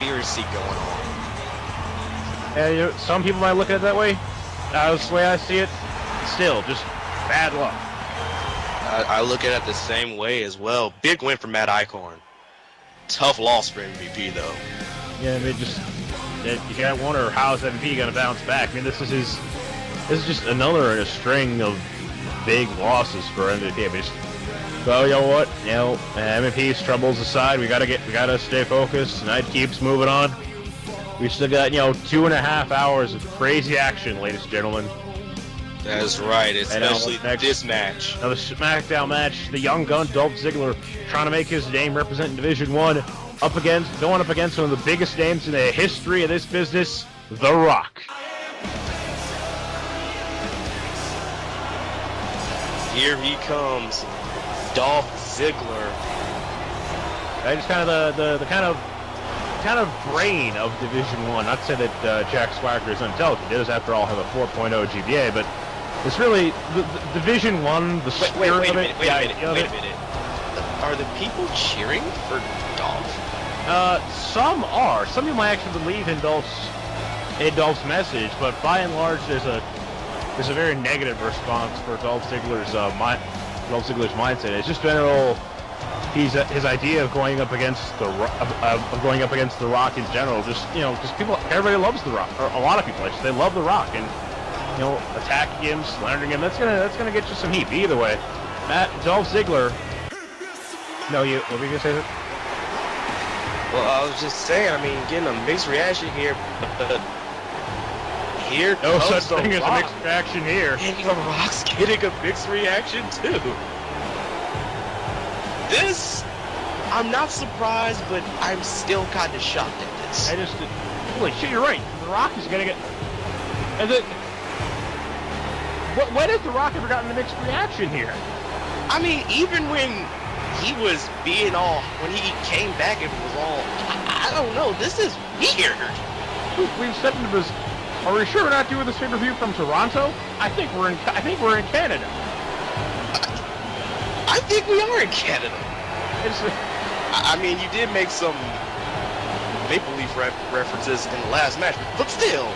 conspiracy going on. And you know, some people might look at it that way. That's the way I see it. Still, just bad luck. I look at it the same way as well. Big win for Matt Eichhorn. Tough loss for MVP though. Yeah, I mean, you gotta wonder how's MVP gonna bounce back. I mean, this is just another in a string of big losses for MVP. I mean, so you know what? You know, MVP's troubles aside, we gotta stay focused. Tonight keeps moving on. We still got 2.5 hours of crazy action, ladies and gentlemen. That's right, especially this match. Now the SmackDown match, the young gun Dolph Ziggler trying to make his name representing Division 1, going up against one of the biggest names in the history of this business, The Rock. Here he comes, Dolph Ziggler. And just kind of the kind of brain of Division 1. Not to say that Jack Swagger is unintelligent. He does, after all, have a 4.0 GPA, but it's really the Division 1, the spirit of it. Wait a minute. Are the people cheering for Dolph? Some are. Some people might actually believe in Dolph's message, but by and large, there's a very negative response for Dolph Ziggler's mindset. It's just general. His idea of going up against the Rock in general. Just everybody loves the Rock, or a lot of people actually. They love the Rock, and attacking him, slandering him. That's gonna get you some heat. Either way, Dolph Ziggler. No, what were you gonna say? Well, I was just saying. I mean, getting a mixed reaction here. Here no comes such thing as a mixed reaction here. And The Rock's getting a mixed reaction too. This, I'm not surprised, but I'm still kind of shocked at this. Holy shit, you're right. The Rock is gonna get. When has The Rock ever gotten a mixed reaction here? I mean, even when he was when he came back and was all, I don't know, this is weird. We've said to this. Are we sure we're not doing this pay-per-view from Toronto? I think we're in Canada. I think we are in Canada. I mean, you did make some Maple Leaf references in the last match, but still,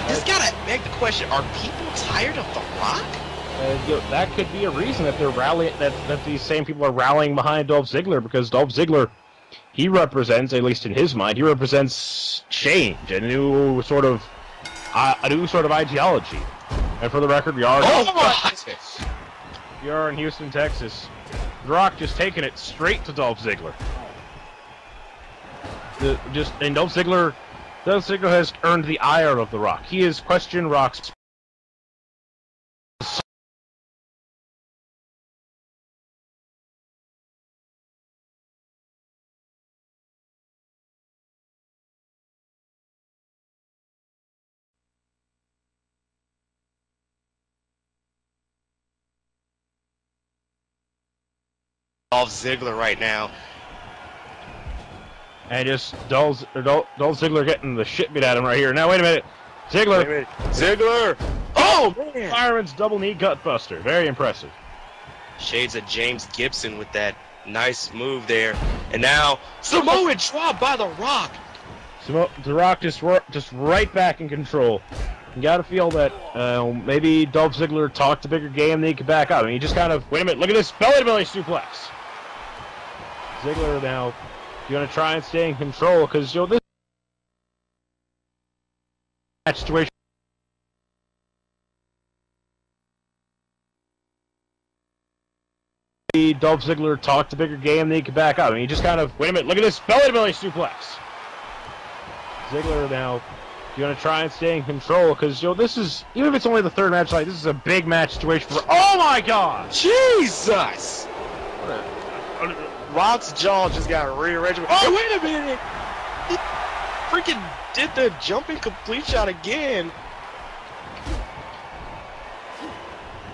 this gotta beg the question: are people tired of The Rock? That could be a reason that they're rallying. That these same people are rallying behind Dolph Ziggler, because Dolph Ziggler, he represents, at least in his mind, he represents change, a new sort of ideology. And for the record, we are in Houston, Texas. The Rock just taking it straight to Dolph Ziggler. Dolph Ziggler has earned the ire of The Rock. He has questioned Rock's. Dolph Ziggler right now. And just Dolph Ziggler getting the shit beat at him right here. Now, wait a minute. Ziggler! Oh, man! Fireman's double knee gut buster. Very impressive. Shades of James Gibson with that nice move there. And now, Samoan drop by The Rock. The Rock just right back in control. You gotta feel that maybe Dolph Ziggler talked a bigger game than he could back up. I mean, he just kind of, wait a minute, look at this belly-to-belly suplex. Ziggler now, you want to try and stay in control, because this match situation. Dolph Ziggler talked a bigger game than he could back up. I mean, he just kind of, wait a minute, look at this belly-to-belly suplex. Ziggler now, you want to try and stay in control, because this is, even if it's only the third match, like, this is a big match situation for. Oh my God! Jesus! Rock's jaw just got rearranged. Oh, wait a minute! He freaking did the jumping complete shot again.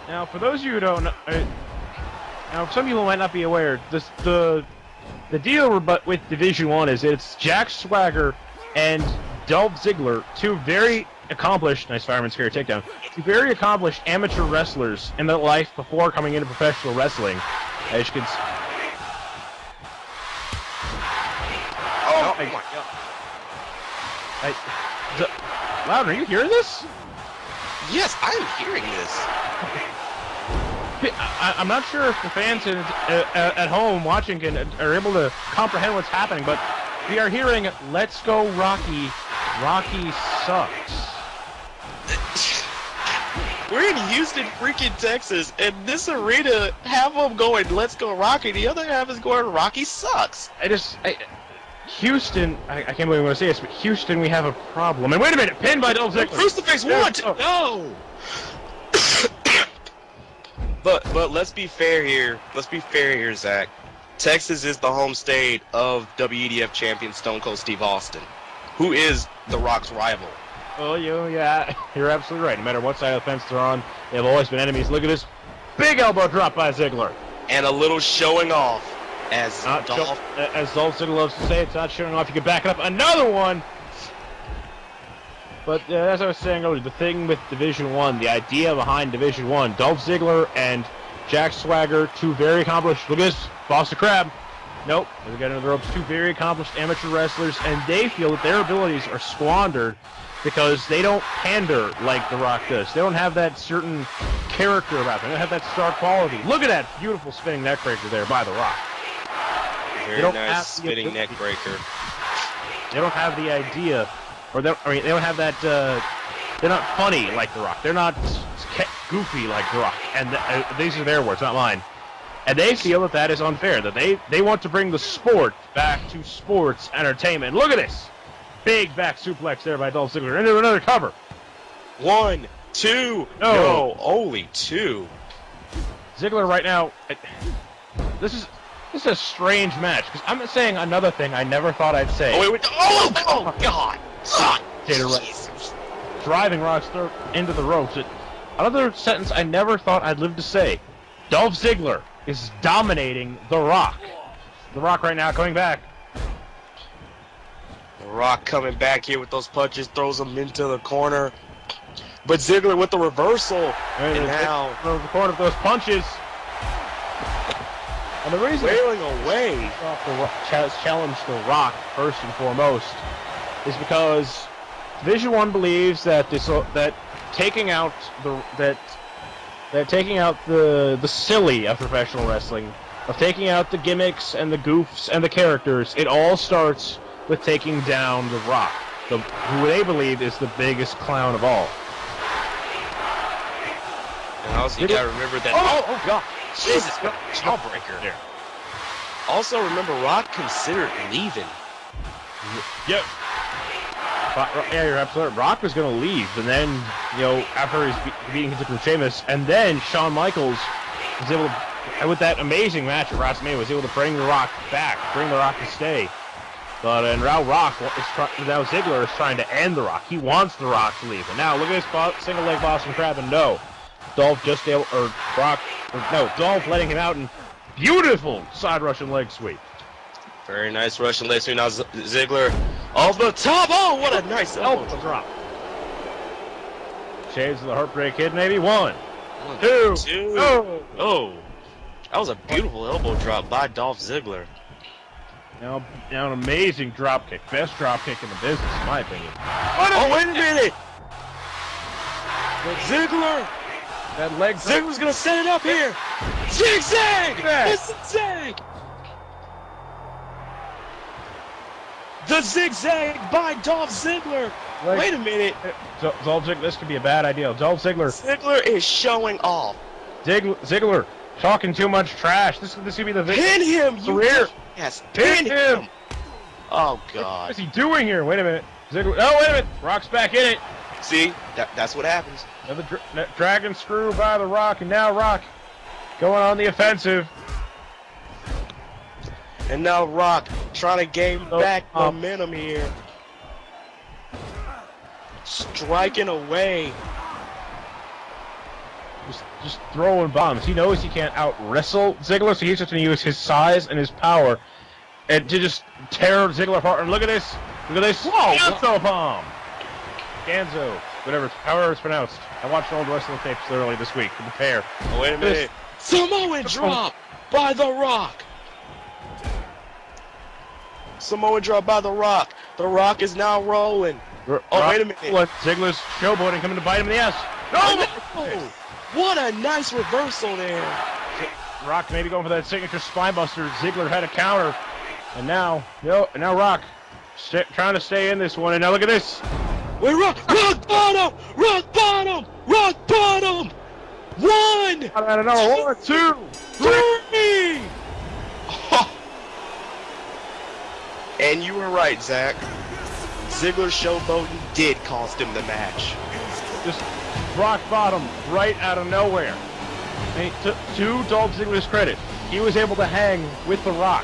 Now, for those of you who don't know, now some people might not be aware, the deal with Division 1 is it's Jack Swagger and Dolph Ziggler, two very accomplished, nice fireman's carry takedown, two very accomplished amateur wrestlers in their life before coming into professional wrestling. As you can see. Oh my god. Loud, are you hearing this? Yes, I am hearing this. I'm not sure if the fans at home watching are able to comprehend what's happening, but we are hearing "Let's Go Rocky." Rocky sucks. We're in Houston, freaking Texas, and this arena, half of them going "Let's Go Rocky," the other half is going "Rocky sucks." Houston, I can't believe I'm going to say this, but Houston, we have a problem. And wait a minute, pinned by Dolph Ziggler. Crucifix, what? Oh. No. But let's be fair here. Let's be fair here, Zach. Texas is the home state of WEDF champion Stone Cold Steve Austin, who is The Rock's rival. Oh, yeah, you're absolutely right. No matter what side of the fence they're on, they've always been enemies. Look at this big elbow drop by Ziggler. And a little showing off, as Dolph Ziggler loves to say, it's not showing off. You can back it up. Another one! But as I was saying earlier, the thing with Division 1, the idea behind Division 1, Dolph Ziggler and Jack Swagger, two very accomplished, look at this, Boston Crab. Nope, they got into the ropes, two very accomplished amateur wrestlers, and they feel that their abilities are squandered because they don't pander like The Rock does. They don't have that certain character about them. They don't have that star quality. Look at that beautiful spinning neck breaker there by The Rock. Very nice spinning neck breaker. They don't have the idea, or they don't have that. They're not funny like The Rock. They're not goofy like The Rock. And these are their words, not mine. And they feel that is unfair. That they want to bring the sport back to sports entertainment. Look at this, big back suplex there by Dolph Ziggler into another cover. 1, 2, no, only 2. Ziggler right now. This is a strange match, because I'm saying another thing I never thought I'd say. Oh, wait. Oh God! Jesus. Driving Rock's throat into the ropes. Another sentence I never thought I'd live to say. Dolph Ziggler is dominating The Rock. The Rock right now coming back. The Rock coming back here with those punches, throws him into the corner. But Ziggler with the reversal. And now the corner of those punches. And the reason wailing away challenge The Rock first and foremost is because Division 1 believes that taking out the silly of professional wrestling, of taking out the gimmicks and the goofs and the characters, it all starts with taking down The Rock, who they believe is the biggest clown of all. And also, you gotta remember that. Oh God! Jesus, jawbreaker there. Also, remember, Rock considered leaving. Yep. Yeah, you're absolutely right. Rock was going to leave, and then, after his beating into Sheamus, and then Shawn Michaels was able to, with that amazing match at WrestleMania, was able to bring The Rock back, bring The Rock to stay. But now now Ziggler is trying to end The Rock. He wants The Rock to leave. And now look at this single leg Boston Crab, and Dolph letting him out, and beautiful side Russian leg sweep. Very nice Russian leg sweep. Now Ziggler off the top. Oh, what a nice elbow drop. Shades of the Heartbreak Kid, maybe. 1, 2. Oh, that was a beautiful elbow drop by Dolph Ziggler. Now an amazing drop kick. Best drop kick in the business, in my opinion. Wait a minute. Ziggler. That leg. Ziggler's gonna set it up here. Zigzag! It's zigzag! The zigzag by Dolph Ziggler. Wait a minute. Dolph Ziggler, this could be a bad idea. Dolph Ziggler. Ziggler is showing off. Ziggler talking too much trash. This could be the pin him. Career. Yes, pin him. Oh God. What is he doing here? Wait a minute. Ziggler. Oh, wait a minute. Rock's back in it. See, that's what happens. Another dragon screw by The Rock, and now Rock going on the offensive. And now Rock trying to gain back momentum here. Striking away. Just throwing bombs. He knows he can't out-wrestle Ziggler, so he's just going to use his size and his power and to just tear Ziggler apart. And look at this. Look at this. Whoa! Ganzo bomb. Ganzo. However it's pronounced. I watched old wrestling tapes early this week to prepare. Oh, wait a minute. Samoan drop by The Rock. Samoan drop by The Rock. The Rock is now rolling. Oh, wait a minute. What? Ziggler's showboating, coming to bite him in the ass. No! What a nice reversal there. Rock maybe going for that signature spinebuster. Ziggler had a counter. And now Rock trying to stay in this one. And now look at this. Wait, rock bottom! Rock bottom! Rock bottom! 1! I don't know. 1, 2, 3! And you were right, Zach. Ziggler's showboating did cost him the match. Just rock bottom right out of nowhere. I mean, to Dolph Ziggler's credit, he was able to hang with The Rock.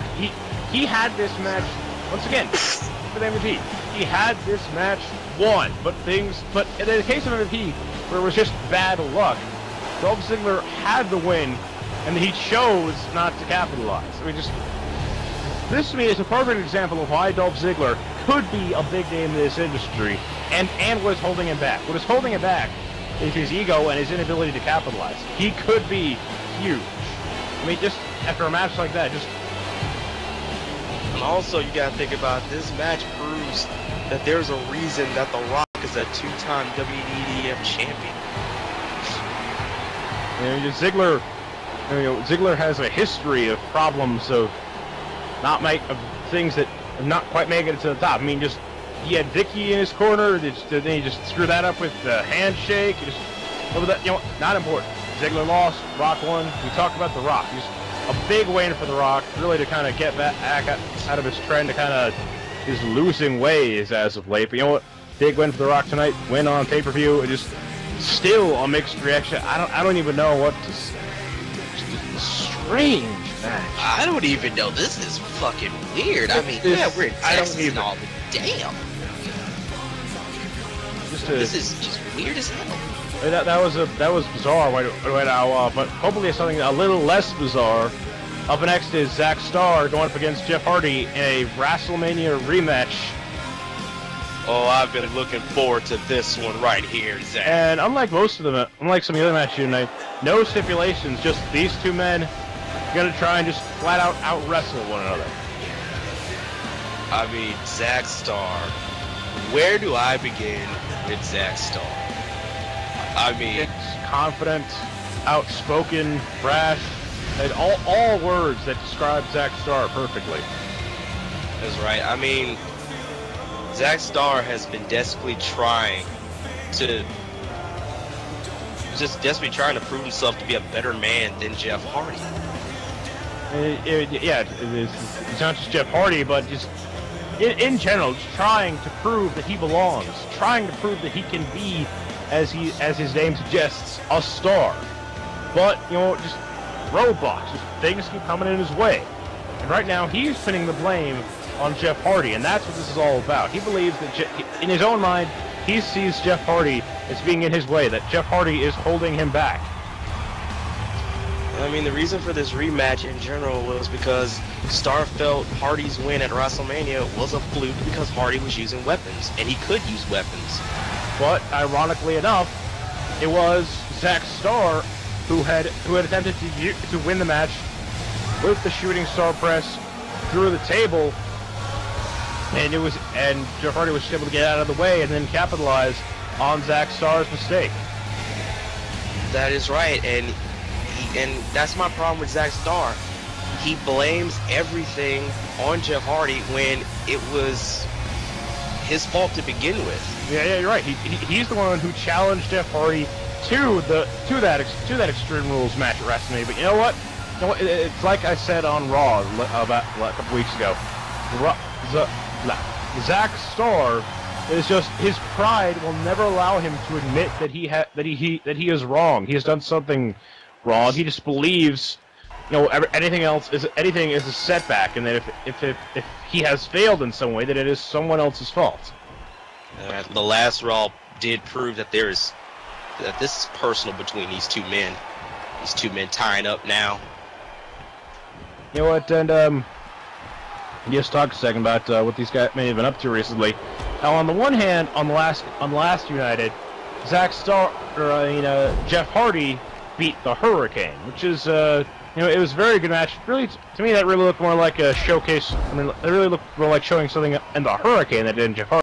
He had this match, once again, for the MVP. He had this match won, but in the case of MVP, where it was just bad luck, Dolph Ziggler had the win, and he chose not to capitalize. I mean, this to me is a perfect example of why Dolph Ziggler could be a big name in this industry, and was holding him back. What is holding him back is his ego and his inability to capitalize. He could be huge. I mean, just after a match like that, And also, you gotta think about this match proves that there's a reason that The Rock is a 2-time WEDF champion. Ziggler has a history of problems of things that not quite making it to the top. I mean, he had Vicky in his corner. Then he just screwed that up with the handshake. Not important. Ziggler lost. Rock won. We talked about The Rock. He's a big win for The Rock, really, to kind of get back out of his trend to kind of his losing ways as of late. But you know what? Big win for The Rock tonight. Win on pay-per-view. Just still a mixed reaction. I don't even know what to say. Just a strange match. I don't even know. This is fucking weird. I mean, we're in Texas and all, but damn. This is just weird as hell. That was bizarre right now, but hopefully it's something a little less bizarre. Up next is Zack Starr going up against Jeff Hardy in a WrestleMania rematch. Oh, I've been looking forward to this one right here, Zach. And unlike some of the other matches tonight, no stipulations, just these two men gonna try and just flat out wrestle one another. I mean, Zack Starr. Where do I begin with Zack Starr? I mean, it's confident, outspoken, brash, and all words that describe Zack Starr perfectly. That's right. I mean, Zack Starr has been desperately trying to prove himself to be a better man than Jeff Hardy. It's not just Jeff Hardy, but just in general, just trying to prove that he belongs, trying to prove that he can be, as his name suggests, a star. But just roadblocks, just things keep coming in his way. And right now, he's pinning the blame on Jeff Hardy, and that's what this is all about. He believes that in his own mind, he sees Jeff Hardy as being in his way, that Jeff Hardy is holding him back. I mean, the reason for this rematch in general was because Starr felt Hardy's win at WrestleMania was a fluke because Hardy was using weapons, and he could use weapons. But ironically enough, it was Zack Starr who had attempted to win the match with the shooting star press through the table, and Jeff Hardy was able to get out of the way and then capitalize on Zack Starr's mistake. That is right, and that's my problem with Zack Starr. He blames everything on Jeff Hardy when it was his fault to begin with. Yeah, you're right. He's the one who challenged Jeff Hardy to that Extreme Rules match at WrestleMania. But you know what? It's like I said on Raw about a couple weeks ago. Zack Starr is just, his pride will never allow him to admit that he is wrong. He has done something wrong. He just believes, anything is a setback, and that if he has failed in some way, that it is someone else's fault. The last Raw did prove that this is personal between these two men. These two men tying up now. You know what? And just talk a second about what these guys may have been up to recently. Now, on the one hand, on the last United, Zack Starr, Jeff Hardy beat the Hurricane, which is You know, it was a very good match. Really, to me, that really looked more like a showcase. I mean, it really looked more like showing something in the Hurricane that did in Jeff Hardy.